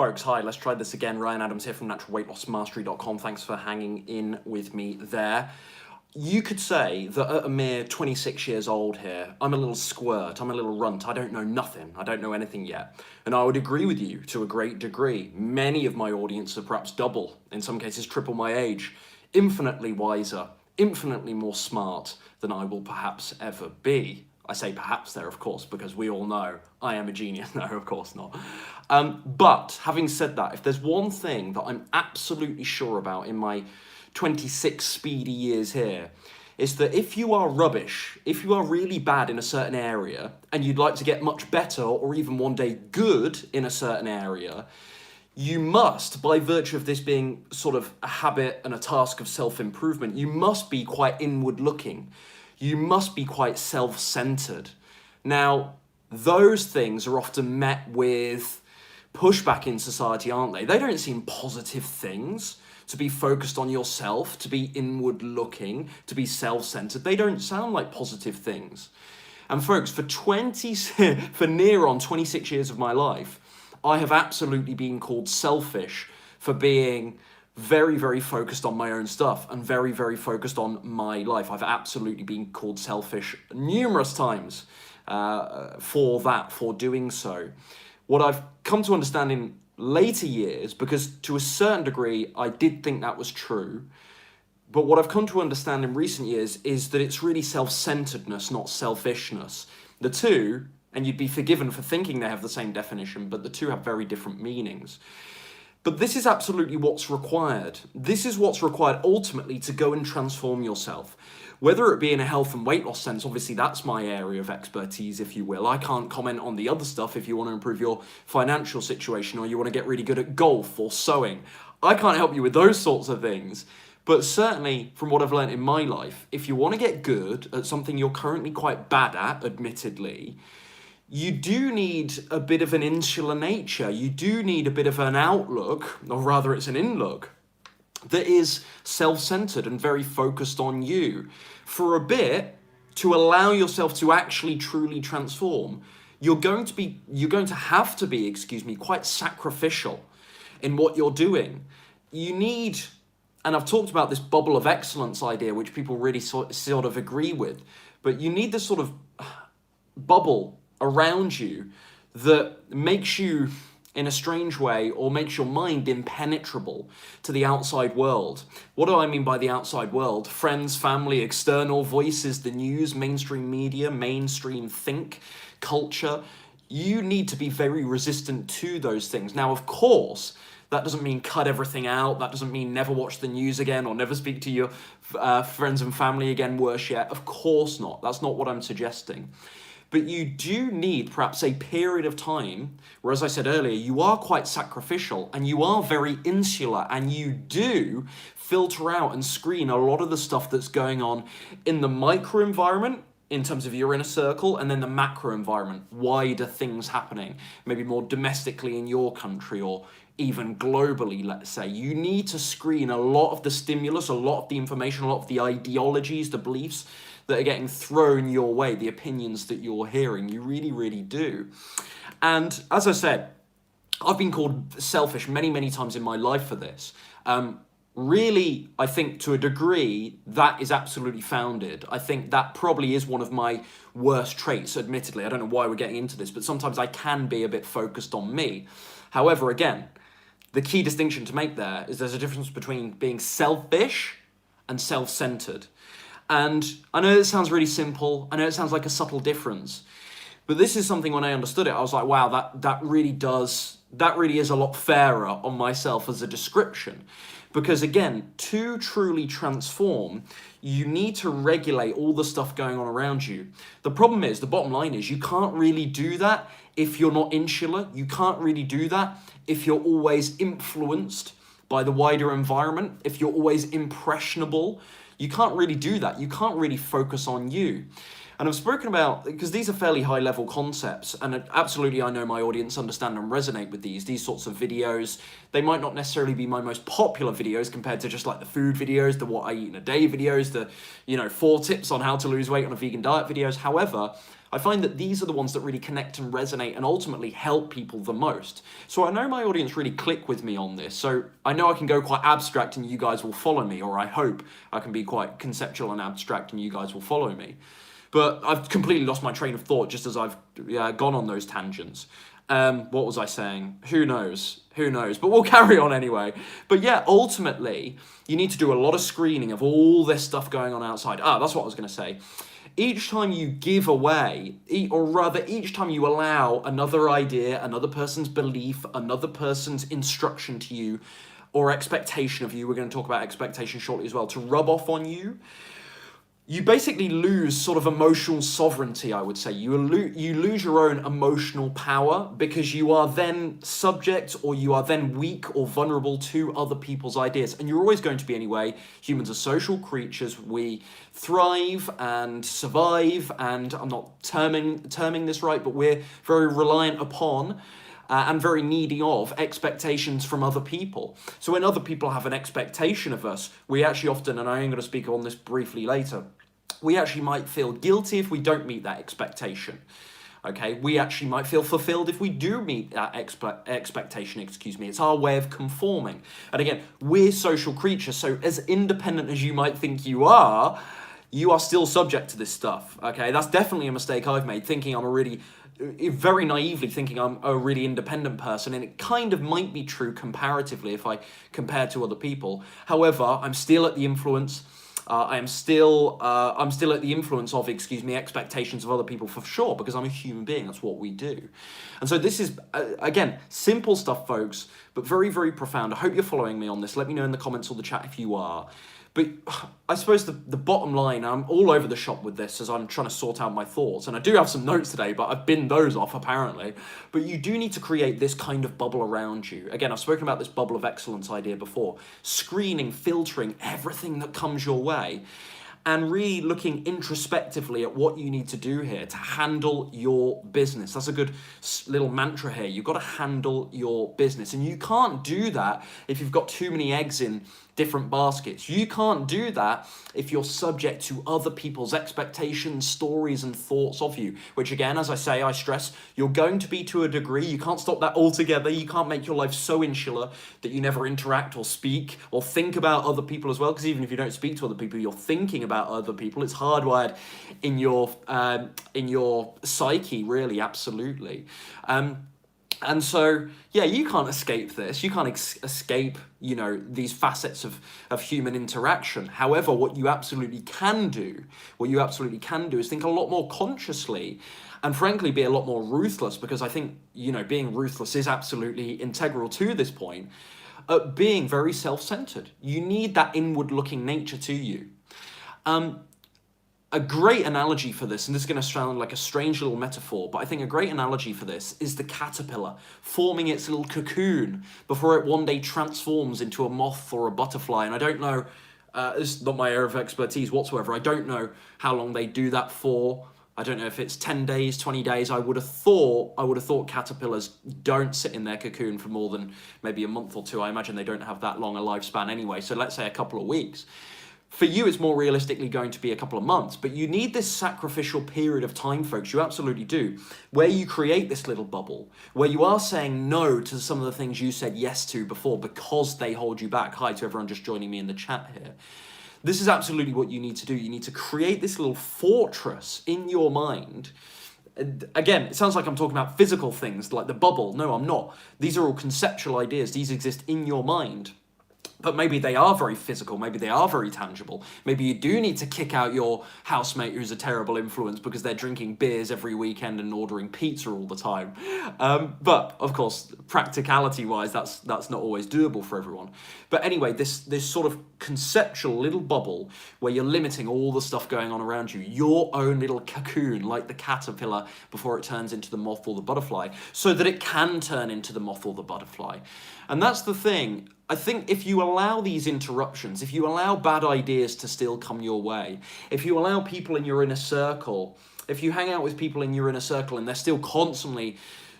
Folks, hi, let's try this again. Ryan Adams here from naturalweightlossmastery.com. Thanks for hanging in with me there. You could say that at a mere 26 years old here, I'm a little squirt, I'm a little runt, I don't know nothing, I don't know anything yet. And I would agree with you to a great degree. Many of my audience are perhaps double, in some cases triple my age, infinitely wiser, infinitely more smart than I will perhaps ever be. I say perhaps there, of course, because we all know I am a genius. No, of course not. But having said that, if there's one thing that I'm absolutely sure about in my 26 speedy years here, is that if you are rubbish, if you are really bad in a certain area, and you'd like to get much better or even one day good in a certain area, you must, by virtue of this being sort of a habit and a task of self-improvement, you must be quite inward looking. You must be quite self-centered. Now, those things are often met with pushback in society, aren't they? They don't seem positive things. To be focused on yourself, to be inward looking, to be self-centered. They don't sound like positive things. And folks, for near on 26 years of my life, I have absolutely been called selfish for being very, very focused on my own stuff and very, very focused on my life. I've absolutely been called selfish numerous times for doing so. What I've come to understand in later years, because to a certain degree, I did think that was true, but what I've come to understand in recent years is that it's really self-centeredness, not selfishness. The two, and you'd be forgiven for thinking they have the same definition, but the two have very different meanings. But this is absolutely what's required. This is what's required ultimately to go and transform yourself. Whether it be in a health and weight loss sense, obviously that's my area of expertise, if you will. I can't comment on the other stuff if you want to improve your financial situation or you want to get really good at golf or sewing. I can't help you with those sorts of things. But certainly, from what I've learned in my life, if you want to get good at something you're currently quite bad at, admittedly, you do need a bit of an insular nature. You do need a bit of an outlook, or rather it's an in-look, that is self-centered and very focused on you. For a bit, to allow yourself to actually truly transform, you're going to have to be, quite sacrificial in what you're doing. You need, and I've talked about this bubble of excellence idea, which people really sort of agree with, but you need this sort of bubble around you that makes you, in a strange way, or makes your mind impenetrable to the outside world. What do I mean by the outside world? Friends, family, external voices, the news, mainstream media, mainstream think, culture. You need to be very resistant to those things. Now, of course, that doesn't mean cut everything out. That doesn't mean never watch the news again or never speak to your friends and family again, worse yet. Of course not. That's not what I'm suggesting. But you do need perhaps a period of time where, as I said earlier, you are quite sacrificial and you are very insular and you do filter out and screen a lot of the stuff that's going on in the micro environment in terms of your inner circle and then the macro environment, wider things happening, maybe more domestically in your country or even globally, let's say. You need to screen a lot of the stimulus, a lot of the information, a lot of the ideologies, the beliefs that are getting thrown your way, the opinions that you're hearing. You really, really do. And as I said, I've been called selfish many, many times in my life for this. Really, I think to a degree, that is absolutely founded. I think that probably is one of my worst traits, admittedly. I don't know why we're getting into this, but sometimes I can be a bit focused on me. However, again, the key distinction to make there is there's a difference between being selfish and self-centered. And I know it sounds really simple. I know it sounds like a subtle difference. But this is something when I understood it, I was like, wow, that really is a lot fairer on myself as a description. Because again, to truly transform, you need to regulate all the stuff going on around you. The problem is, the bottom line is, you can't really do that if you're not insular. You can't really do that if you're always influenced by the wider environment, if you're always impressionable. You can't really do that. You can't really focus on you. And I've spoken about, because these are fairly high level concepts, and absolutely I know my audience understand and resonate with these sorts of videos. They might not necessarily be my most popular videos compared to just like the food videos, the what I eat in a day videos, the 4 tips on how to lose weight on a vegan diet videos. However, I find that these are the ones that really connect and resonate and ultimately help people the most. So I know my audience really click with me on this. So I know I can go quite abstract and you guys will follow me, or I hope I can be quite conceptual and abstract and you guys will follow me. But I've completely lost my train of thought just as I've gone on those tangents. What was I saying? Who knows? Who knows? But we'll carry on anyway. But yeah, ultimately, you need to do a lot of screening of all this stuff going on outside. That's what I was going to say. Each time you give away, or rather each time you allow another idea, another person's belief, another person's instruction to you, or expectation of you, we're going to talk about expectation shortly as well, to rub off on you, you basically lose sort of emotional sovereignty, I would say. You lose your own emotional power because you are then subject, or you are then weak or vulnerable to other people's ideas. And you're always going to be anyway. Humans are social creatures. We thrive and survive, and I'm not terming this right, but we're very reliant upon and very needy of expectations from other people. So when other people have an expectation of us, we actually often, and I am going to speak on this briefly later, we actually might feel guilty if we don't meet that expectation. Okay, we actually might feel fulfilled if we do meet that expectation, It's our way of conforming. And again, we're social creatures, so as independent as you might think you are still subject to this stuff, okay? That's definitely a mistake I've made, very naively thinking I'm a really independent person, and it kind of might be true comparatively if I compare to other people. However, I'm still at the influence I'm still at the influence of, expectations of other people for sure, because I'm a human being. That's what we do. And so this is, again, simple stuff, folks, but very, very profound. I hope you're following me on this. Let me know in the comments or the chat if you are. But I suppose the bottom line, I'm all over the shop with this as I'm trying to sort out my thoughts. And I do have some notes today, but I've binned those off apparently. But you do need to create this kind of bubble around you. Again, I've spoken about this bubble of excellence idea before. Screening, filtering everything that comes your way. And really looking introspectively at what you need to do here to handle your business. That's a good little mantra here. You've got to handle your business. And you can't do that if you've got too many eggs in different baskets. You can't do that if you're subject to other people's expectations, stories, and thoughts of you, which again, as I say, I stress, you're going to be to a degree. You can't stop that altogether. You can't make your life so insular that you never interact or speak or think about other people as well, because even if you don't speak to other people, you're thinking about other people. It's hardwired in your psyche, really, absolutely. And so, yeah, you can't escape this. You can't escape, these facets of human interaction. However, what you absolutely can do is think a lot more consciously and frankly be a lot more ruthless, because I think, being ruthless is absolutely integral to this point, being very self-centered. You need that inward-looking nature to you. A great analogy for this, and this is going to sound like a strange little metaphor, but I think a great analogy for this is the caterpillar forming its little cocoon before it one day transforms into a moth or a butterfly. And I don't know, this is not my area of expertise whatsoever. I don't know how long they do that for. I don't know if it's 10 days, 20 days. I would have thought caterpillars don't sit in their cocoon for more than maybe a month or two. I imagine they don't have that long a lifespan anyway. So let's say a couple of weeks. For you, it's more realistically going to be a couple of months, but you need this sacrificial period of time, folks. You absolutely do, where you create this little bubble, where you are saying no to some of the things you said yes to before because they hold you back. Hi to everyone just joining me in the chat here. This is absolutely what you need to do. You need to create this little fortress in your mind. Again, it sounds like I'm talking about physical things like the bubble. No, I'm not. These are all conceptual ideas. These exist in your mind. But maybe they are very physical, maybe they are very tangible. Maybe you do need to kick out your housemate who's a terrible influence because they're drinking beers every weekend and ordering pizza all the time. But, of course, practicality-wise, that's not always doable for everyone. But anyway, this sort of conceptual little bubble where you're limiting all the stuff going on around you, your own little cocoon, like the caterpillar before it turns into the moth or the butterfly, so that it can turn into the moth or the butterfly. And that's the thing. I think if you allow these interruptions, if you allow bad ideas to still come your way, if you allow people in your inner circle, if you hang out with people in your inner circle and they're still constantly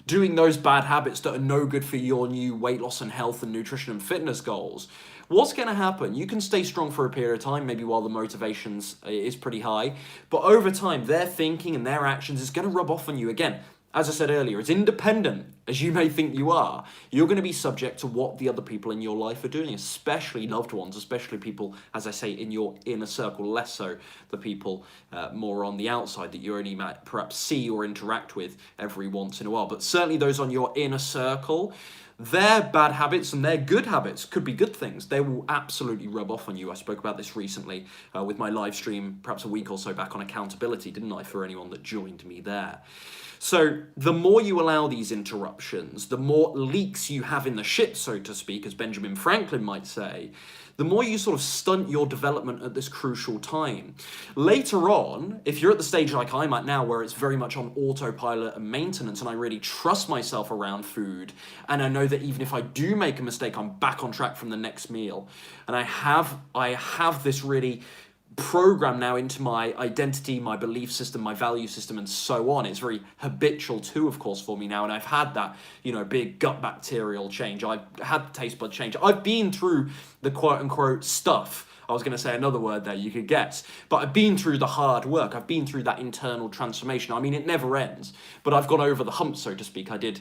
doing those bad habits that are no good for your new weight loss and health and nutrition and fitness goals, what's going to happen? You can stay strong for a period of time, maybe while the motivations is pretty high, but over time, their thinking and their actions is going to rub off on you again. As I said earlier, as independent as you may think you are, you're going to be subject to what the other people in your life are doing, especially loved ones, especially people, as I say, in your inner circle, less so the people more on the outside that you only might perhaps see or interact with every once in a while. But certainly those on your inner circle, their bad habits and their good habits could be good things. They will absolutely rub off on you. I spoke about this recently with my live stream, perhaps a week or so back on accountability, didn't I, for anyone that joined me there. So the more you allow these interruptions, the more leaks you have in the ship, so to speak, as Benjamin Franklin might say, the more you sort of stunt your development at this crucial time. Later on, if you're at the stage like I'm at now, where it's very much on autopilot and maintenance, and I really trust myself around food, and I know that even if I do make a mistake, I'm back on track from the next meal, and I have this really program now into my identity, my belief system, my value system, and so on. It's very habitual too, of course, for me now, and I've had that, big gut bacterial change. I've had the taste bud change. I've been through the quote-unquote stuff. I was going to say another word there, you could guess. But I've been through the hard work. I've been through that internal transformation. I mean, it never ends. But I've gone over the hump, so to speak. I did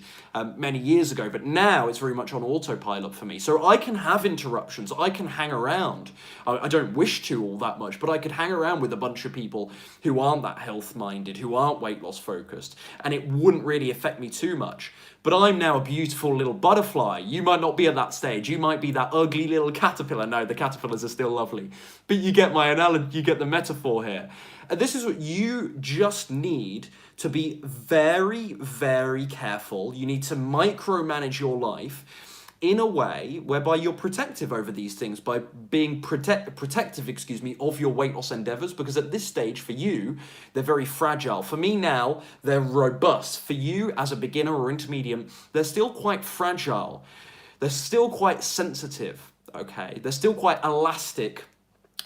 many years ago. But now it's very much on autopilot for me. So I can have interruptions. I can hang around. I don't wish to all that much. But I could hang around with a bunch of people who aren't that health-minded, who aren't weight loss focused. And it wouldn't really affect me too much. But I'm now a beautiful little butterfly. You might not be at that stage. You might be that ugly little caterpillar. No, the caterpillars are still lovely. But you get my analogy, you get the metaphor here. And this is what you just need to be very, very careful. You need to micromanage your life in a way whereby you're protective over these things, by being protective of your weight loss endeavors, because at this stage for you, they're very fragile. For me now, they're robust. For you as a beginner or intermediate, they're still quite fragile. They're still quite sensitive, okay? They're still quite elastic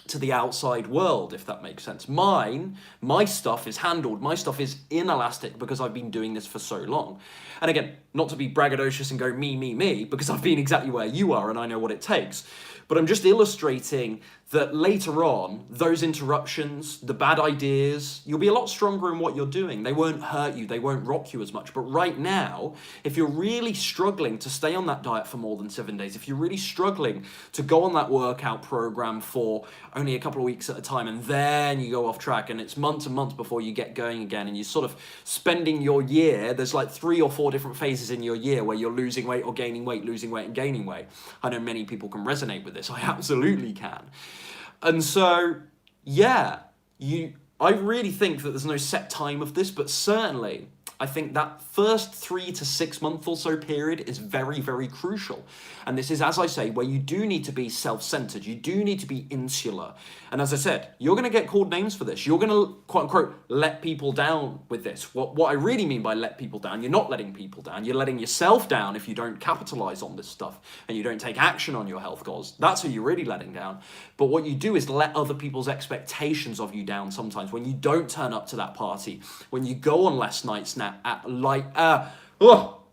to the outside world, if that makes sense. My stuff is handled, my stuff is inelastic because I've been doing this for so long. And again, not to be braggadocious and go me, because I've been exactly where you are and I know what it takes. But I'm just illustrating that later on, those interruptions, the bad ideas, you'll be a lot stronger in what you're doing. They won't hurt you, they won't rock you as much. But right now, if you're really struggling to stay on that diet for more than 7 days, if you're really struggling to go on that workout program for only a couple of weeks at a time, and then you go off track, and it's months and months before you get going again, and you're sort of spending your year, there's like 3 or 4 different phases in your year where you're losing weight or gaining weight, losing weight and gaining weight. I know many people can resonate with this. I absolutely can. And so, yeah, I really think that there's no set time of this, but certainly I think that first 3 to 6 month or so period is very, very crucial. And this is, as I say, where you do need to be self-centered. You do need to be insular. And as I said, you're going to get called names for this. You're going to, quote unquote, let people down with this. What I really mean by let people down, you're not letting people down. You're letting yourself down if you don't capitalize on this stuff and you don't take action on your health goals. That's who you're really letting down. But what you do is let other people's expectations of you down sometimes. When you don't turn up to that party, when you go on less nights now,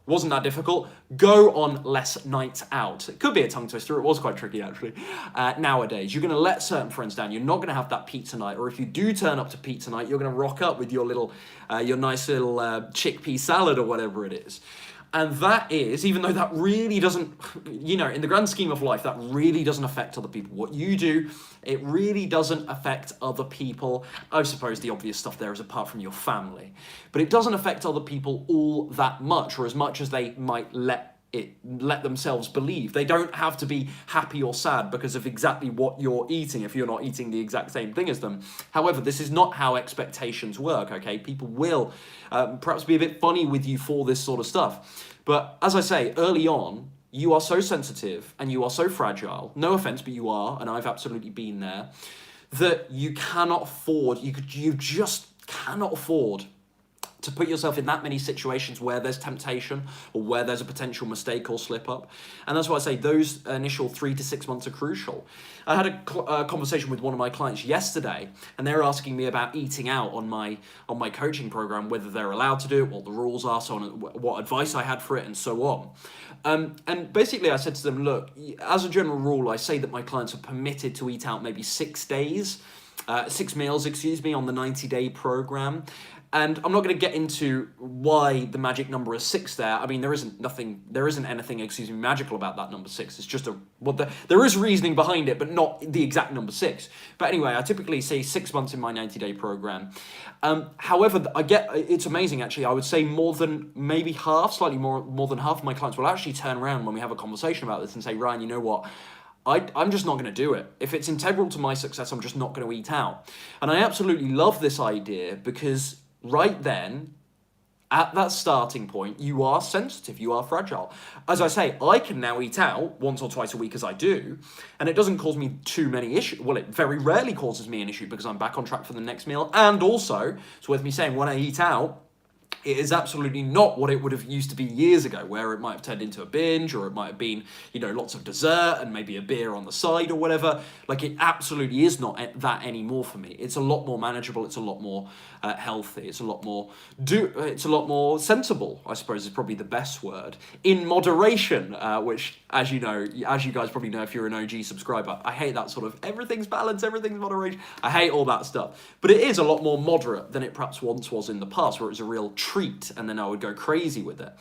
wasn't that difficult. Go on less nights out. It could be a tongue twister. It was quite tricky, actually. Nowadays, you're going to let certain friends down. You're not going to have that pizza night. Or if you do turn up to pizza night, you're going to rock up with your nice little chickpea salad or whatever it is. And that is, even though that really doesn't, in the grand scheme of life, that really doesn't affect other people. What you do, it really doesn't affect other people. I suppose the obvious stuff there is apart from your family. But it doesn't affect other people all that much, or as much as they might let themselves believe. They don't have to be happy or sad because of exactly what you're eating if you're not eating the exact same thing as them. However, this is not how expectations work, okay? People will perhaps be a bit funny with you for this sort of stuff. But as I say, early on, you are so sensitive and you are so fragile, no offense, but you are, and I've absolutely been there, that you cannot afford, you just cannot afford to put yourself in that many situations where there's temptation or where there's a potential mistake or slip up. And that's why I say those initial 3 to 6 months are crucial. I had a conversation with one of my clients yesterday, and they're asking me about eating out on my coaching program, whether they're allowed to do it, what the rules are, so on, what advice I had for it, and so on. And basically I said to them, look, as a general rule, I say that my clients are permitted to eat out maybe 6 meals, on the 90-day program. And I'm not going to get into why the magic number is 6 there. I mean, there isn't anything, magical about that number 6. It's just there is reasoning behind it, but not the exact number 6. But anyway, I typically say 6 months in my 90-day program. However, it's amazing actually. I would say more than maybe half, slightly more than half of my clients will actually turn around when we have a conversation about this and say, Ryan, you know what? I'm just not going to do it. If it's integral to my success, I'm just not going to eat out. And I absolutely love this idea because right then, at that starting point, you are sensitive, you are fragile. As I say, I can now eat out once or twice a week as I do, and it doesn't cause me too many issues. Well, it very rarely causes me an issue because I'm back on track for the next meal. And also, it's worth me saying, when I eat out, it is absolutely not what it would have used to be years ago, where it might have turned into a binge, or it might have been, lots of dessert and maybe a beer on the side or whatever. Like, it absolutely is not that anymore for me. It's a lot more manageable. It's a lot more healthy. It's a lot more sensible, I suppose, is probably the best word. In moderation, which, as you guys probably know if you're an OG subscriber, I hate that sort of everything's balance, everything's moderation. I hate all that stuff. But it is a lot more moderate than it perhaps once was in the past, where it was a real treat and then I would go crazy with it.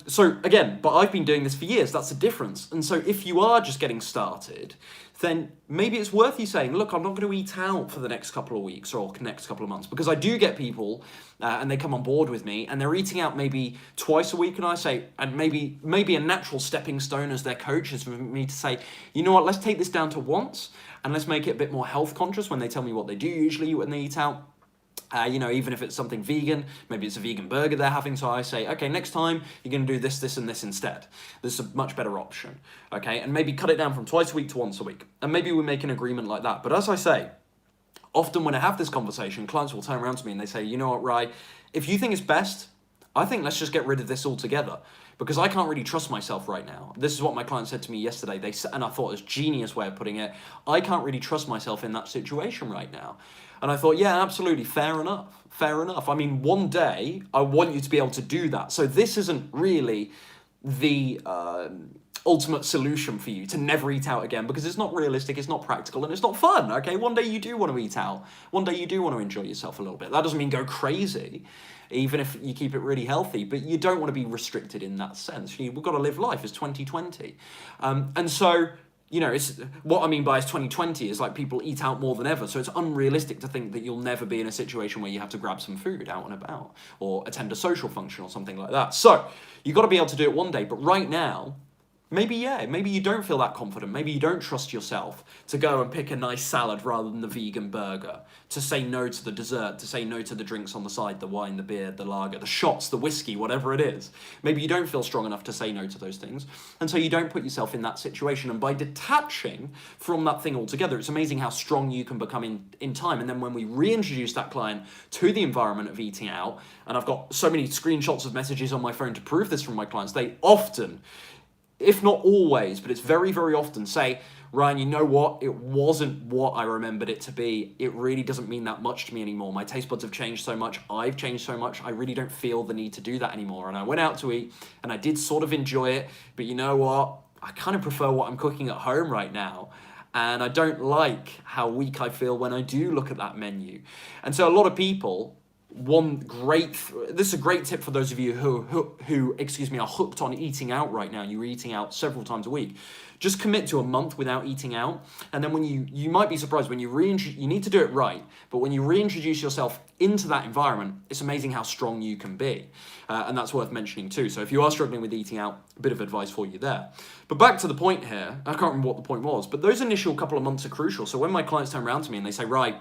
So again, but I've been doing this for years. That's the difference. And so if you are just getting started, then maybe it's worth you saying, look, I'm not going to eat out for the next couple of weeks or next couple of months, because I do get people and they come on board with me and they're eating out maybe twice a week. And I say, and maybe a natural stepping stone as their coach is for me to say, you know what, let's take this down to once and let's make it a bit more health conscious when they tell me what they do usually when they eat out. Even if it's something vegan, maybe it's a vegan burger they're having, so I say, okay, next time you're going to do this, this, and this instead. This is a much better option, okay? And maybe cut it down from twice a week to once a week. And maybe we make an agreement like that. But as I say, often when I have this conversation, clients will turn around to me and they say, you know what, Rai, if you think it's best, I think let's just get rid of this altogether, because I can't really trust myself right now. This is what my client said to me yesterday, and I thought it was a genius way of putting it. I can't really trust myself in that situation right now. And I thought, yeah, absolutely, fair enough. I mean, one day, I want you to be able to do that. So this isn't really the ultimate solution for you to never eat out again, because it's not realistic, it's not practical, and it's not fun, okay? One day you do want to eat out. One day you do want to enjoy yourself a little bit. That doesn't mean go crazy, even if you keep it really healthy, but you don't want to be restricted in that sense. We've got to live life. It's 2020. And so, it's what I mean by it's 2020 is like people eat out more than ever. So it's unrealistic to think that you'll never be in a situation where you have to grab some food out and about or attend a social function or something like that. So you've got to be able to do it one day. But right now, maybe you don't feel that confident. Maybe you don't trust yourself to go and pick a nice salad rather than the vegan burger, to say no to the dessert, to say no to the drinks on the side, the wine, the beer, the lager, the shots, the whiskey, whatever it is. Maybe you don't feel strong enough to say no to those things. And so you don't put yourself in that situation. And by detaching from that thing altogether, it's amazing how strong you can become in time. And then when we reintroduce that client to the environment of eating out, and I've got so many screenshots of messages on my phone to prove this from my clients, they often, if not always, but it's very, very often say, Ryan, you know what? It wasn't what I remembered it to be. It really doesn't mean that much to me anymore. My taste buds have changed so much. I've changed so much. I really don't feel the need to do that anymore. And I went out to eat and I did sort of enjoy it. But you know what? I kind of prefer what I'm cooking at home right now. And I don't like how weak I feel when I do look at that menu. And so a lot of people, this is a great tip for those of you who are hooked on eating out right now. You're eating out several times a week. Just commit to a month without eating out, and then when you might be surprised when you need to do it right, but when you reintroduce yourself into that environment, it's amazing how strong you can be, and that's worth mentioning too. So if you are struggling with eating out, a bit of advice for you there. But back to the point here, I can't remember what the point was, but those initial couple of months are crucial. So when my clients turn around to me and they say, right,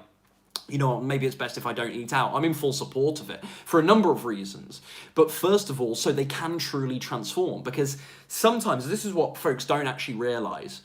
you know what, maybe it's best if I don't eat out, I'm in full support of it for a number of reasons. But first of all, so they can truly transform, because sometimes this is what folks don't actually realize.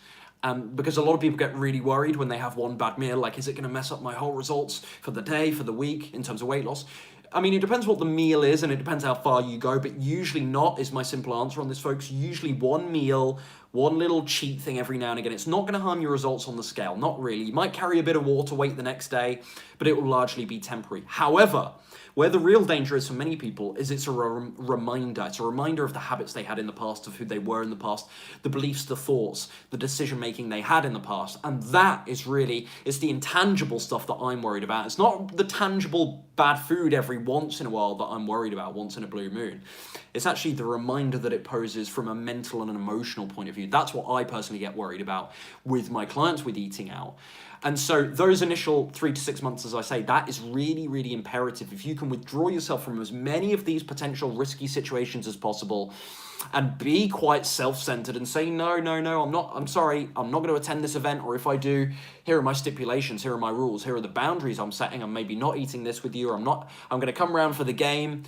Because a lot of people get really worried when they have one bad meal, like, is it going to mess up my whole results for the day, for the week, in terms of weight loss? I mean, it depends what the meal is and it depends how far you go, but usually not is my simple answer on this, folks. Usually one meal, one little cheat thing every now and again. It's not going to harm your results on the scale, not really. You might carry a bit of water weight the next day, but it will largely be temporary. However, where the real danger is for many people is it's a reminder. It's a reminder of the habits they had in the past, of who they were in the past, the beliefs, the thoughts, the decision-making they had in the past. And that is really, it's the intangible stuff that I'm worried about. It's not the tangible bad food every once in a while that I'm worried about, once in a blue moon. It's actually the reminder that it poses from a mental and an emotional point of view. That's what I personally get worried about with my clients with eating out. And so those initial 3 to 6 months, as I say, that is really, really imperative. If you can withdraw yourself from as many of these potential risky situations as possible and be quite self-centered and say, no, I'm sorry, I'm not going to attend this event, or if I do, here are my stipulations, here are my rules, here are the boundaries I'm setting, I'm maybe not eating this with you, or I'm going to come around for the game,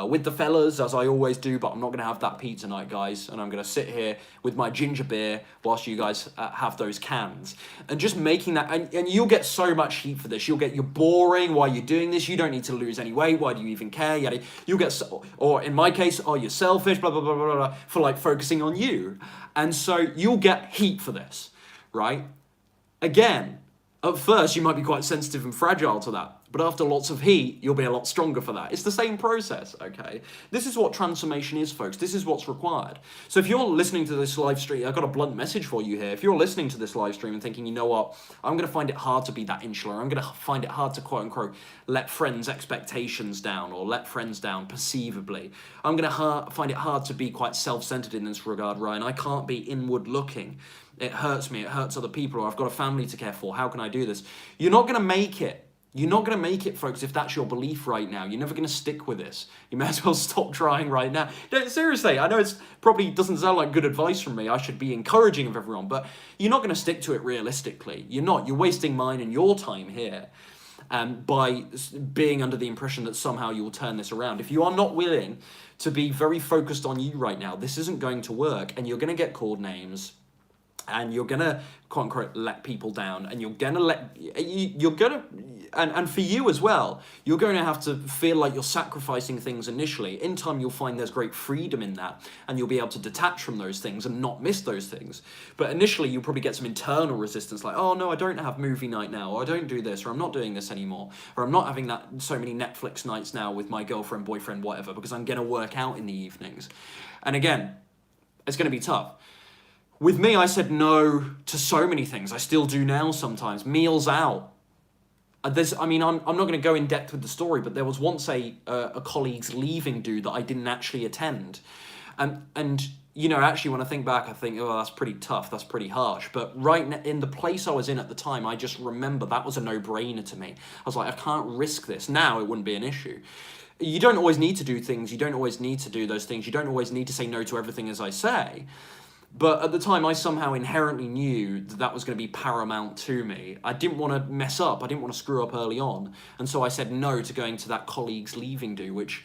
with the fellas, as I always do, but I'm not going to have that pizza night, guys, and I'm going to sit here with my ginger beer whilst you guys have those cans. And just making that, and you'll get so much heat for this. You're boring, why you're doing this, you don't need to lose any weight, why do you even care, yada. You'll get, or in my case, oh, you're selfish, blah, blah, blah, blah, blah, for like focusing on you. And so you'll get heat for this, right? Again, at first, you might be quite sensitive and fragile to that. But after lots of heat, you'll be a lot stronger for that. It's the same process, okay? This is what transformation is, folks. This is what's required. So if you're listening to this live stream, I've got a blunt message for you here. If you're listening to this live stream and thinking, you know what, I'm going to find it hard to be that insular. I'm going to find it hard to, quote unquote, let friends' expectations down or let friends down perceivably. I'm going to find it hard to be quite self-centered in this regard, Ryan. I can't be inward looking. It hurts me. It hurts other people. Or I've got a family to care for. How can I do this? You're not going to make it. You're not going to make it, folks, if that's your belief right now. You're never going to stick with this. You may as well stop trying right now. No, seriously, I know it's probably doesn't sound like good advice from me. I should be encouraging of everyone, but you're not going to stick to it realistically. You're not. You're wasting mine and your time here by being under the impression that somehow you'll turn this around. If you are not willing to be very focused on you right now, this isn't going to work, and you're going to get called names. And you're gonna, quote unquote, let people down, and and for you as well, you're going to have to feel like you're sacrificing things initially. In time, you'll find there's great freedom in that, and you'll be able to detach from those things and not miss those things. But initially, you'll probably get some internal resistance, like, oh no, I don't have movie night now, or I don't do this, or I'm not doing this anymore, or I'm not having that so many Netflix nights now with my girlfriend, boyfriend, whatever, because I'm gonna work out in the evenings. And again, it's gonna be tough. With me, I said no to so many things. I still do now sometimes. Meals out. I'm not going to go in depth with the story, but there was once a colleague's leaving do that I didn't actually attend. And you know, actually, when I think back, I think, oh, that's pretty tough. That's pretty harsh. But right in the place I was in at the time, I just remember that was a no-brainer to me. I was like, I can't risk this. Now it wouldn't be an issue. You don't always need to do things. You don't always need to do those things. You don't always need to say no to everything, as I say. But at the time, I somehow inherently knew that that was going to be paramount to me. I didn't want to mess up. I didn't want to screw up early on. And so I said no to going to that colleague's leaving do, which,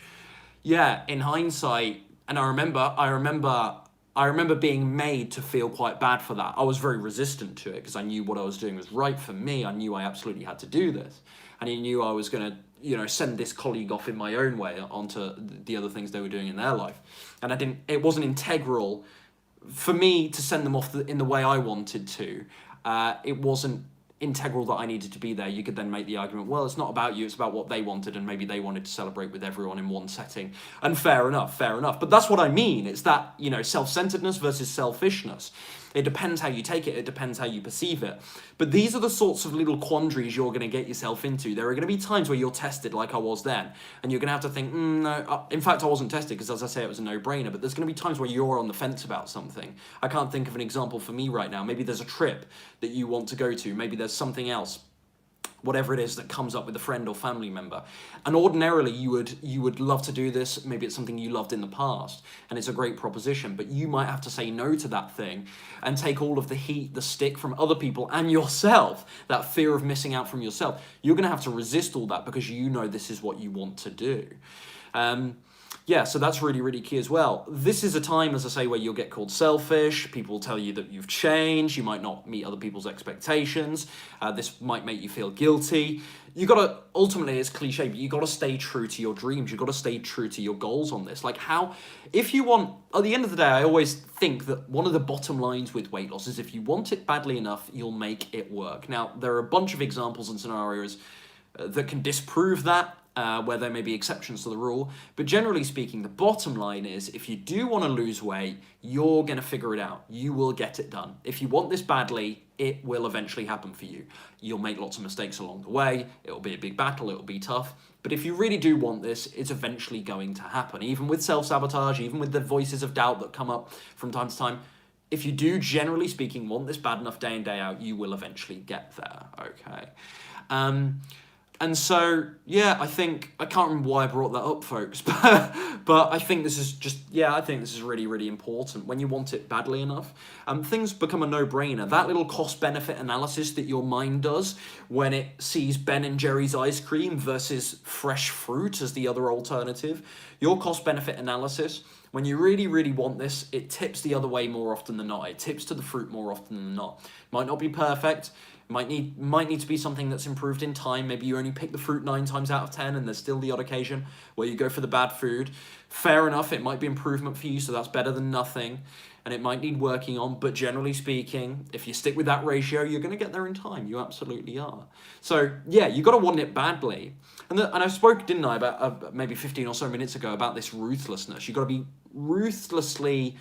yeah, in hindsight, and I remember being made to feel quite bad for that. I was very resistant to it because I knew what I was doing was right for me. I knew I absolutely had to do this. And I knew I was going to, you know, send this colleague off in my own way onto the other things they were doing in their life. And it wasn't integral for me to send them off in the way I wanted to. It wasn't integral that I needed to be there. You could then make the argument, well, it's not about you, it's about what they wanted, and maybe they wanted to celebrate with everyone in one setting. And fair enough. But that's what I mean. It's that, you know, self-centeredness versus selfishness. It depends how you take it. It depends how you perceive it. But these are the sorts of little quandaries you're going to get yourself into. There are going to be times where you're tested like I was then, and you're going to have to think, no. In fact, I wasn't tested because, as I say, it was a no-brainer. But there's going to be times where you're on the fence about something. I can't think of an example for me right now. Maybe there's a trip that you want to go to. Maybe there's something else, whatever it is that comes up with a friend or family member. And ordinarily you would love to do this. Maybe it's something you loved in the past and it's a great proposition, but you might have to say no to that thing and take all of the heat, the stick from other people and yourself, that fear of missing out from yourself. You're going to have to resist all that because you know this is what you want to do. yeah, so that's really, really key as well. This is a time, as I say, where you'll get called selfish. People will tell you that you've changed. You might not meet other people's expectations. This might make you feel guilty. You got to, ultimately, it's cliche, but you got to stay true to your dreams. You got to stay true to your goals on this. Like if you want, at the end of the day, I always think that one of the bottom lines with weight loss is if you want it badly enough, you'll make it work. Now, there are a bunch of examples and scenarios that can disprove that. Where there may be exceptions to the rule. But generally speaking, the bottom line is if you do want to lose weight, you're going to figure it out. You will get it done. If you want this badly, it will eventually happen for you. You'll make lots of mistakes along the way. It'll be a big battle. It'll be tough. But if you really do want this, it's eventually going to happen. Even with self-sabotage, even with the voices of doubt that come up from time to time, if you do, generally speaking, want this bad enough day in, day out, you will eventually get there, okay? And so, yeah, I can't remember why I brought that up, folks, but I think this is I think this is really, really important. When you want it badly enough, things become a no-brainer. That little cost-benefit analysis that your mind does when it sees Ben & Jerry's ice cream versus fresh fruit as the other alternative, your cost-benefit analysis, when you really, really want this, it tips the other way more often than not. It tips to the fruit more often than not. Might not be perfect. Might need to be something that's improved in time. Maybe you only pick the fruit 9 times out of 10 and there's still the odd occasion where you go for the bad food. Fair enough, it might be improvement for you, so that's better than nothing. And it might need working on, but generally speaking, if you stick with that ratio, you're going to get there in time. You absolutely are. So, yeah, you got to want it badly. And I spoke, didn't I, about maybe 15 or so minutes ago about this ruthlessness. You've got to be ruthlessly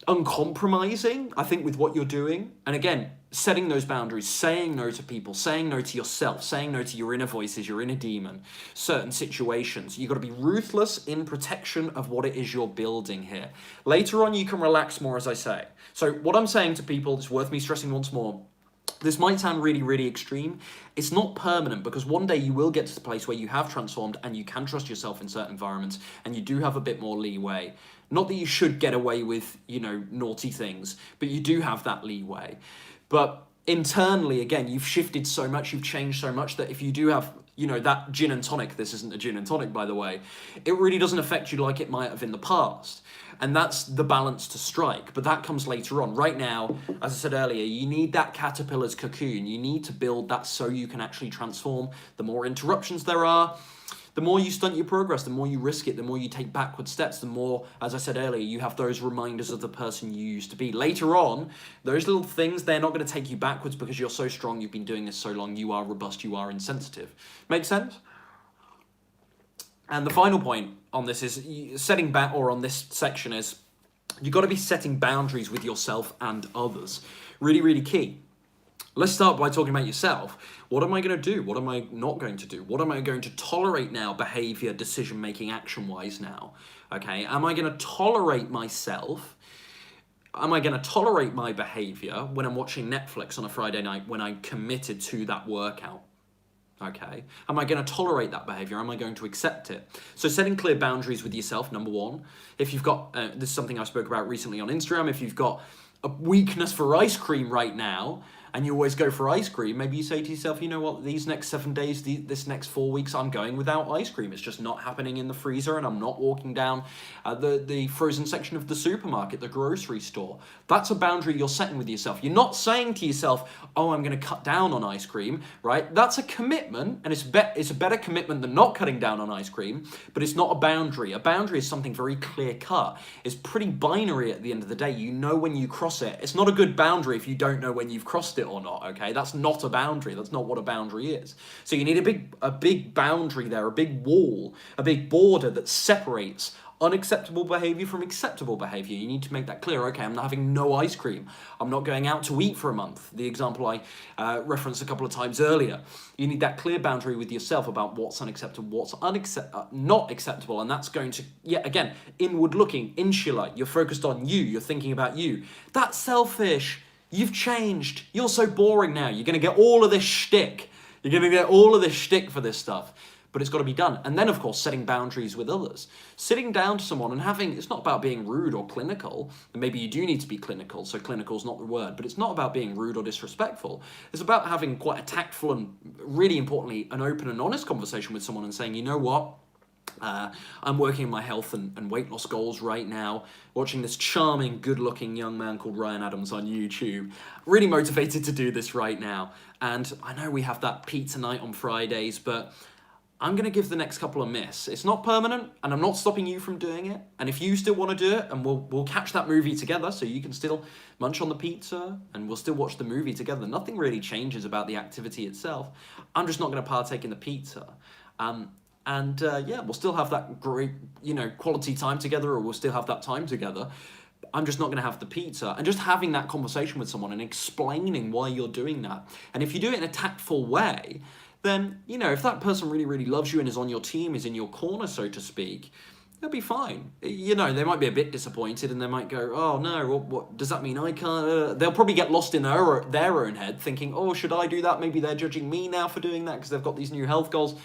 uncompromising, I think, with what you're doing. And again, setting those boundaries, saying no to people, saying no to yourself, saying no to your inner voices, your inner demon, certain situations. You've got to be ruthless in protection of what it is you're building here. Later on, you can relax more, as I say. So what I'm saying to people, it's worth me stressing once more, this might sound really, really extreme. It's not permanent, because one day you will get to the place where you have transformed and you can trust yourself in certain environments and you do have a bit more leeway. Not that you should get away with, naughty things, but you do have that leeway. But internally, again, you've shifted so much, you've changed so much that if you do have, that gin and tonic, this isn't a gin and tonic, by the way, it really doesn't affect you like it might have in the past. And that's the balance to strike, but that comes later on. Right now, as I said earlier, you need that caterpillar's cocoon. You need to build that so you can actually transform. The more interruptions there are, the more you stunt your progress, the more you risk it, the more you take backward steps, the more, as I said earlier, you have those reminders of the person you used to be. Later on, those little things, they're not going to take you backwards because you're so strong, you've been doing this so long, you are robust, you are insensitive. Make sense? And the final point on this is on this section is you've got to be setting boundaries with yourself and others. Really, really key. Let's start by talking about yourself. What am I going to do? What am I not going to do? What am I going to tolerate now, behavior, decision-making, action-wise now? Okay, am I going to tolerate myself? Am I going to tolerate my behavior when I'm watching Netflix on a Friday night when I'm committed to that workout? Okay, am I going to tolerate that behavior? Am I going to accept it? So setting clear boundaries with yourself, number one. If you've got, this is something I spoke about recently on Instagram, if you've got a weakness for ice cream right now, and you always go for ice cream, maybe you say to yourself, you know what, these next 7 days, this next 4 weeks, I'm going without ice cream. It's just not happening in the freezer, and I'm not walking down the frozen section of the supermarket, the grocery store. That's a boundary you're setting with yourself. You're not saying to yourself, oh, I'm going to cut down on ice cream, right? That's a commitment, and it's a better commitment than not cutting down on ice cream, but it's not a boundary. A boundary is something very clear-cut. It's pretty binary at the end of the day. You know when you cross it. It's not a good boundary if you don't know when you've crossed it or not, okay? That's not a boundary. That's not what a boundary is. So you need a big boundary there, a big wall, a big border that separates unacceptable behavior from acceptable behavior. You need to make that clear. Okay, I'm not having no ice cream. I'm not going out to eat for a month. The example I referenced a couple of times earlier. You need that clear boundary with yourself about what's unacceptable, what's not acceptable, and that's going to, again, inward looking, insular. You're focused on you. You're thinking about you. That's selfish. You've changed. You're so boring now. You're going to get all of this shtick. You're going to get all of this shtick for this stuff. But it's got to be done. And then, of course, setting boundaries with others. Sitting down to someone and it's not about being rude or clinical. And maybe you do need to be clinical, so clinical's not the word. But it's not about being rude or disrespectful. It's about having quite a tactful and, really importantly, an open and honest conversation with someone and saying, you know what? I'm working on my health and weight loss goals right now, watching this charming, good-looking young man called Ryan Adams on YouTube. Really motivated to do this right now. And I know we have that pizza night on Fridays, but I'm going to give the next couple a miss. It's not permanent, and I'm not stopping you from doing it. And if you still want to do it, and we'll catch that movie together, so you can still munch on the pizza, and we'll still watch the movie together. Nothing really changes about the activity itself. I'm just not going to partake in the pizza. Yeah, we'll still have that great, quality time together, or we'll still have that time together. I'm just not going to have the pizza. And just having that conversation with someone and explaining why you're doing that. And if you do it in a tactful way, then, if that person really, really loves you and is on your team, is in your corner, so to speak, they'll be fine. They might be a bit disappointed and they might go, oh no, what does that mean I can't? They'll probably get lost in their own head thinking, oh, should I do that? Maybe they're judging me now for doing that because they've got these new health goals.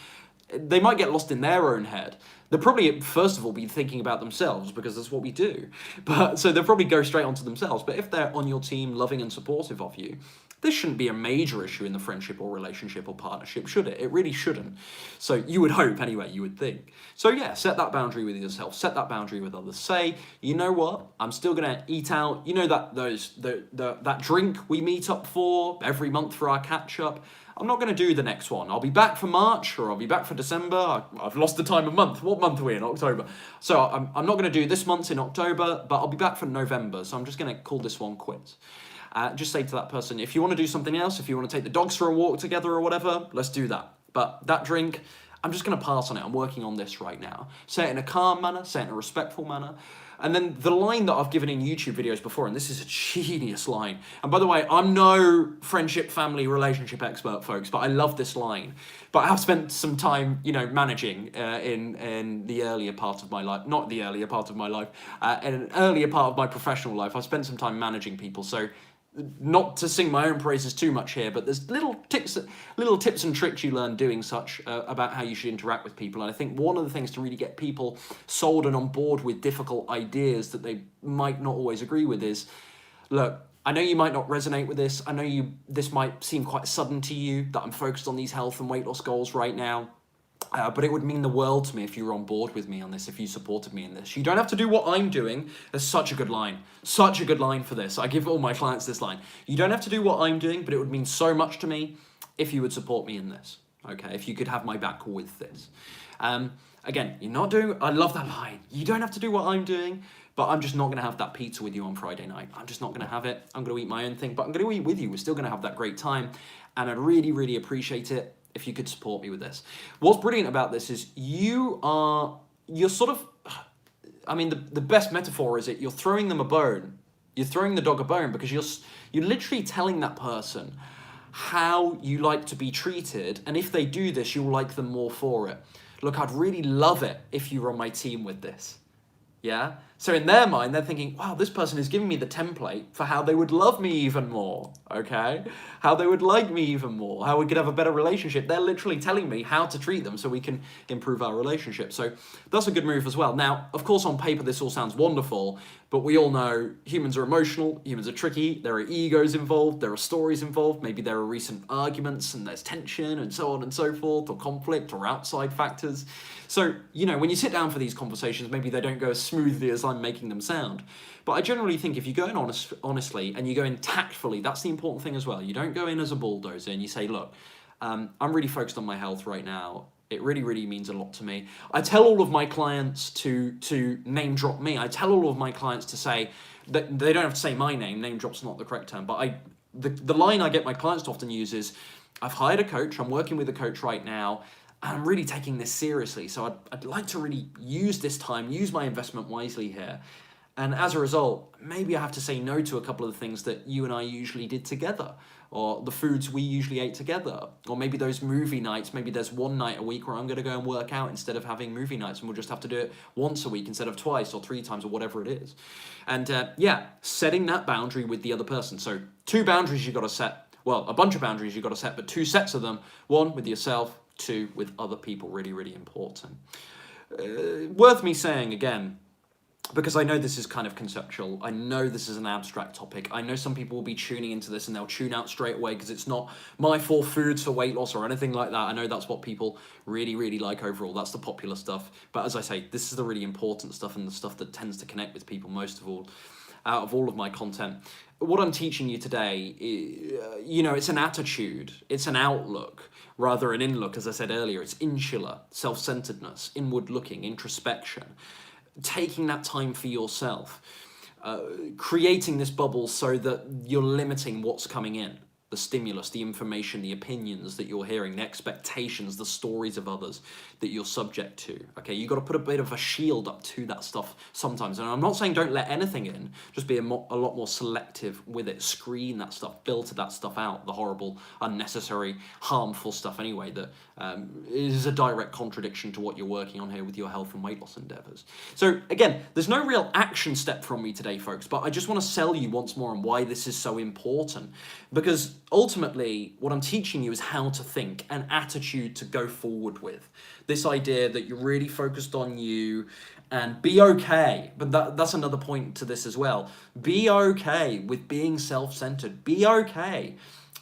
They might get lost in their own head. They'll probably, first of all, be thinking about themselves because that's what we do. So they'll probably go straight onto themselves. But if they're on your team, loving and supportive of you, this shouldn't be a major issue in the friendship or relationship or partnership, should it? It really shouldn't. So you would hope, anyway, you would think. So yeah, set that boundary with yourself. Set that boundary with others. Say, you know what? I'm still going to eat out. That drink we meet up for every month for our catch-up. I'm not going to do the next one. I'll be back for March or I'll be back for December. I've lost the time of month. What month are we in? October. So I'm not going to do this month in October, but I'll be back for November. So I'm just going to call this one quits. Just say to that person, if you want to do something else, if you want to take the dogs for a walk together or whatever, let's do that. But that drink, I'm just going to pass on it. I'm working on this right now. Say it in a calm manner, say it in a respectful manner. And then the line that I've given in YouTube videos before, and this is a genius line. And by the way, I'm no friendship, family, relationship expert, folks, but I love this line. But I have spent some time, managing in the earlier part of my life. Not the earlier part of my life. In an earlier part of my professional life, I've spent some time managing people. So not to sing my own praises too much here, but there's little tips and tricks you learn doing such about how you should interact with people. And I think one of the things to really get people sold and on board with difficult ideas that they might not always agree with is, look, I know you might not resonate with this. I know this might seem quite sudden to you that I'm focused on these health and weight loss goals right now. But it would mean the world to me if you were on board with me on this, if you supported me in this. You don't have to do what I'm doing. There's such a good line. Such a good line for this. I give all my clients this line. You don't have to do what I'm doing, but it would mean so much to me if you would support me in this. Okay, if you could have my back with this. Again, I love that line. You don't have to do what I'm doing, but I'm just not going to have that pizza with you on Friday night. I'm just not going to have it. I'm going to eat my own thing, but I'm going to eat with you. We're still going to have that great time. And I'd really, really appreciate it if you could support me with this. What's brilliant about this is you're sort of, the best metaphor is you're throwing them a bone. You're throwing the dog a bone because you're literally telling that person how you like to be treated, and if they do this, you'll like them more for it. Look, I'd really love it if you were on my team with this. Yeah? So in their mind, they're thinking, wow, this person is giving me the template for how they would love me even more, okay? How they would like me even more, how we could have a better relationship. They're literally telling me how to treat them so we can improve our relationship. So that's a good move as well. Now, of course, on paper, this all sounds wonderful, but we all know humans are emotional, humans are tricky, there are egos involved, there are stories involved, maybe there are recent arguments and there's tension and so on and so forth, or conflict or outside factors. So, when you sit down for these conversations, maybe they don't go as smoothly as I'm making them sound. But I generally think if you go in honestly and you go in tactfully, that's the important thing as well. You don't go in as a bulldozer and you say, look, I'm really focused on my health right now. It really, really means a lot to me. I tell all of my clients to name drop me. I tell all of my clients to say that they don't have to say my name. Name drop's not the correct term. But the line I get my clients to often use is, I've hired a coach. I'm working with a coach right now. I'm really taking this seriously, so I'd like to really use this time, use my investment wisely here. And as a result, maybe I have to say no to a couple of the things that you and I usually did together, or the foods we usually ate together, or maybe those movie nights. Maybe there's one night a week where I'm going to go and work out instead of having movie nights, and we'll just have to do it once a week instead of twice or 3 times or whatever it is. And setting that boundary with the other person. So 2 boundaries you've got to set. Well, a bunch of boundaries you've got to set, but 2 sets of them. 1 with yourself, 2 with other people. Really, really important. Worth me saying again, because I know this is kind of conceptual. I know this is an abstract topic. I know some people will be tuning into this and they'll tune out straight away because it's not my 4 foods for weight loss or anything like that. I know that's what people really, really like overall. That's the popular stuff. But as I say, this is the really important stuff and the stuff that tends to connect with people most of all, out of all of my content. What I'm teaching you today, it's an attitude, it's an outlook, rather an in-look, as I said earlier. It's insular, self-centeredness, inward looking, introspection. Taking that time for yourself, creating this bubble so that you're limiting what's coming in, the stimulus, the information, the opinions that you're hearing, the expectations, the stories of others that you're subject to. Okay, you've got to put a bit of a shield up to that stuff sometimes. And I'm not saying don't let anything in, just be a lot more selective with it. Screen that stuff, filter that stuff out, the horrible, unnecessary, harmful stuff anyway, that is a direct contradiction to what you're working on here with your health and weight loss endeavors. So again, there's no real action step from me today, folks, but I just want to sell you once more on why this is so important. Because ultimately, what I'm teaching you is how to think, an attitude to go forward with. This idea that you're really focused on you and be okay. But that's another point to this as well. Be okay with being self-centered. Be okay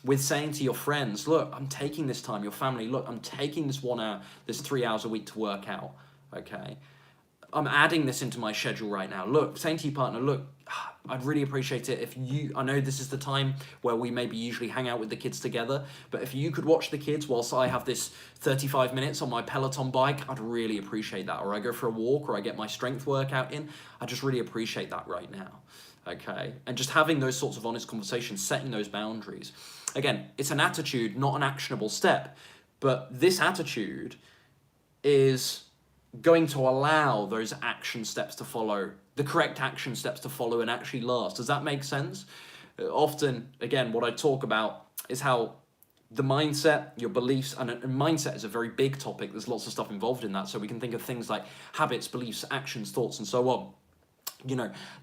with saying to your friends, look, I'm taking this time, your family, look, I'm taking this 1 hour, this 3 hours a week to work out, okay? I'm adding this into my schedule right now. Look, saying to your partner, look, I'd really appreciate it if I know this is the time where we maybe usually hang out with the kids together, but if you could watch the kids whilst I have this 35 minutes on my Peloton bike, I'd really appreciate that. Or I go for a walk, or I get my strength workout in, I just really appreciate that right now, okay? And just having those sorts of honest conversations, setting those boundaries. Again, it's an attitude, not an actionable step, but this attitude is going to allow those action steps to follow, the correct action steps to follow and actually last. Does that make sense? Often, again, what I talk about is how the mindset, your beliefs, and mindset is a very big topic. There's lots of stuff involved in that. So we can think of things like habits, beliefs, actions, thoughts, and so on.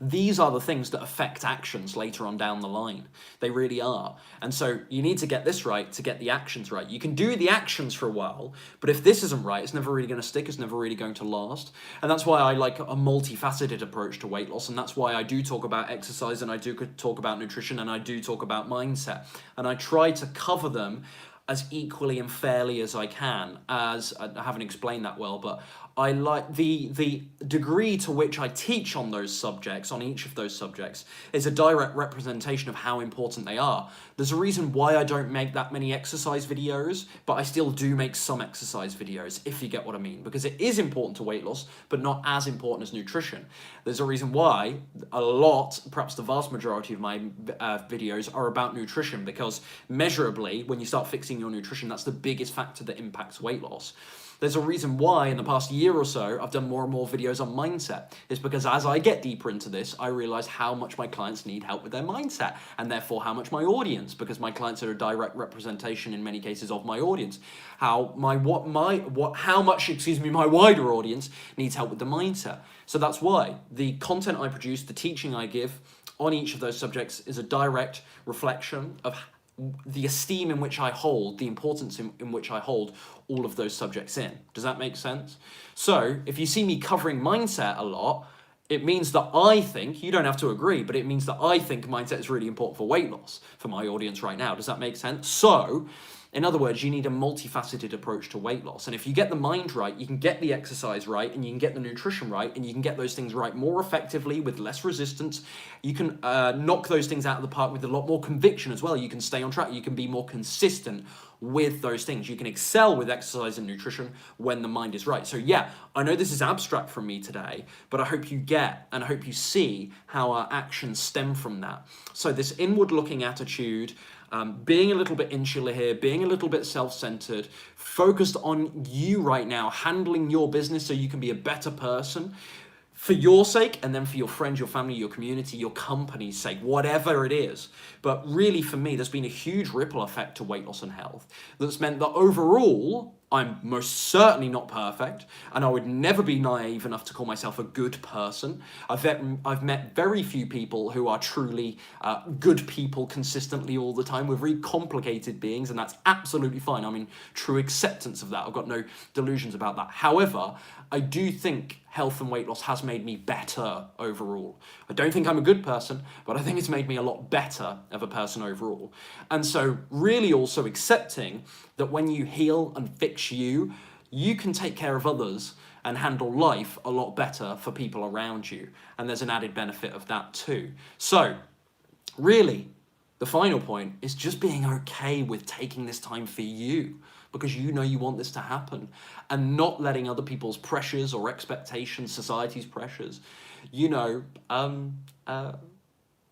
These are the things that affect actions later on down the line. They really are. And so you need to get this right to get the actions right. You can do the actions for a while, but if this isn't right, it's never really going to stick. It's never really going to last. And that's why I like a multifaceted approach to weight loss. And that's why I do talk about exercise, and I do talk about nutrition, and I do talk about mindset. And I try to cover them as equally and fairly as I can, as I haven't explained that well, but I like the degree to which I teach on those subjects, on each of those subjects, is a direct representation of how important they are. There's a reason why I don't make that many exercise videos, but I still do make some exercise videos, if you get what I mean, because it is important to weight loss, but not as important as nutrition. There's a reason why a lot, perhaps the vast majority of my videos are about nutrition, because measurably, when you start fixing your nutrition, that's the biggest factor that impacts weight loss. There's a reason why in the past year or so, I've done more and more videos on mindset. It's because as I get deeper into this, I realize how much my clients need help with their mindset, and therefore how much my audience, because my clients are a direct representation in many cases of my audience, how much my wider audience needs help with the mindset. So that's why the content I produce, the teaching I give on each of those subjects is a direct reflection of the esteem in which I hold, the importance in which I hold all of those subjects in. Does that make sense? So if you see me covering mindset a lot, it means that I think, you don't have to agree, but it means that I think mindset is really important for weight loss for my audience right now. Does that make sense? So, in other words, you need a multifaceted approach to weight loss. And if you get the mind right, you can get the exercise right, and you can get the nutrition right, and you can get those things right more effectively with less resistance. You can knock those things out of the park with a lot more conviction as well. You can stay on track. You can be more consistent with those things. You can excel with exercise and nutrition when the mind is right. So yeah, I know this is abstract from me today, but I hope you get and I hope you see how our actions stem from that. So this inward-looking attitude, being a little bit insular here, being a little bit self-centered, focused on you right now, handling your business so you can be a better person for your sake, and then for your friends, your family, your community, your company's sake, whatever it is. But really for me, there's been a huge ripple effect to weight loss and health that's meant that overall, I'm most certainly not perfect, and I would never be naive enough to call myself a good person. I've met very few people who are truly good people consistently all the time. We're very complicated beings, and that's absolutely fine. I'm in true acceptance of that. I've got no delusions about that. However, I do think health and weight loss has made me better overall. I don't think I'm a good person, but I think it's made me a lot better of a person overall. And so really also accepting that when you heal and fix you, you can take care of others and handle life a lot better for people around you. And there's an added benefit of that too. So really, the final point is just being okay with taking this time for you, because you know you want this to happen, and not letting other people's pressures or expectations, society's pressures,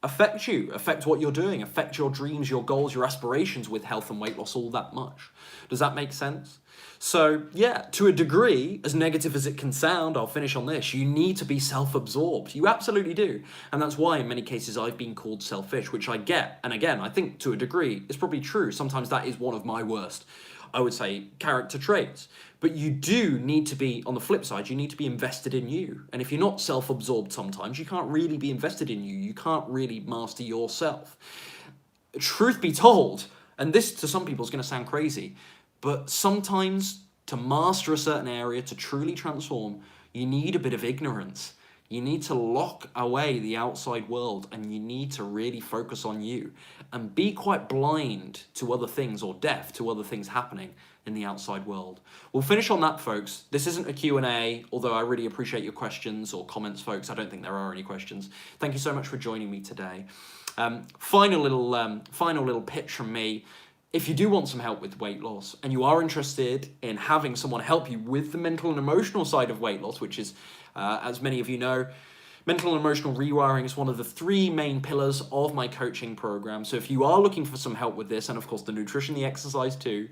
affect what you're doing, affect your dreams, your goals, your aspirations with health and weight loss all that much. Does that make sense? So yeah, to a degree, as negative as it can sound, I'll finish on this, you need to be self-absorbed. You absolutely do. And that's why in many cases I've been called selfish, which I get. And again, I think to a degree, it's probably true. Sometimes that is one of my worst, I would say, character traits. But you do need to be, on the flip side, you need to be invested in you. And if you're not self-absorbed sometimes, you can't really be invested in you. You can't really master yourself. Truth be told, and this to some people is going to sound crazy, but sometimes to master a certain area, to truly transform, you need a bit of ignorance. You need to lock away the outside world, and you need to really focus on you and be quite blind to other things, or deaf to other things happening in the outside world. We'll finish on that, folks. This isn't a Q&A, although I really appreciate your questions or comments, folks. I don't think there are any questions. Thank you so much for joining me today. Final little pitch from me. If you do want some help with weight loss, and you are interested in having someone help you with the mental and emotional side of weight loss, which is, as many of you know, mental and emotional rewiring is one of the 3 main pillars of my coaching program. So if you are looking for some help with this, and of course the nutrition, the exercise too,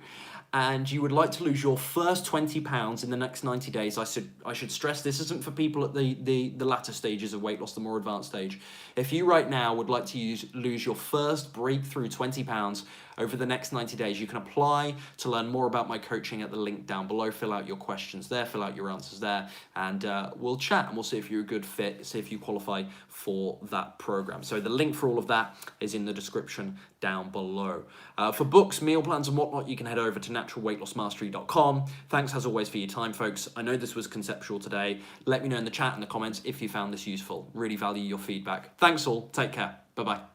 and you would like to lose your first 20 pounds in the next 90 days, I should stress this isn't for people at the latter stages of weight loss, the more advanced stage. If you right now would like to lose your first breakthrough 20 pounds over the next 90 days, you can apply to learn more about my coaching at the link down below. Fill out your questions there, fill out your answers there, and we'll chat and we'll see if you're a good fit, see if you qualify for that program. So the link for all of that is in the description down below. For books, meal plans and whatnot, you can head over to naturalweightlossmastery.com. Thanks as always for your time, folks. I know this was conceptual today. Let me know in the chat and the comments if you found this useful. Really value your feedback. Thanks all. Take care. Bye-bye.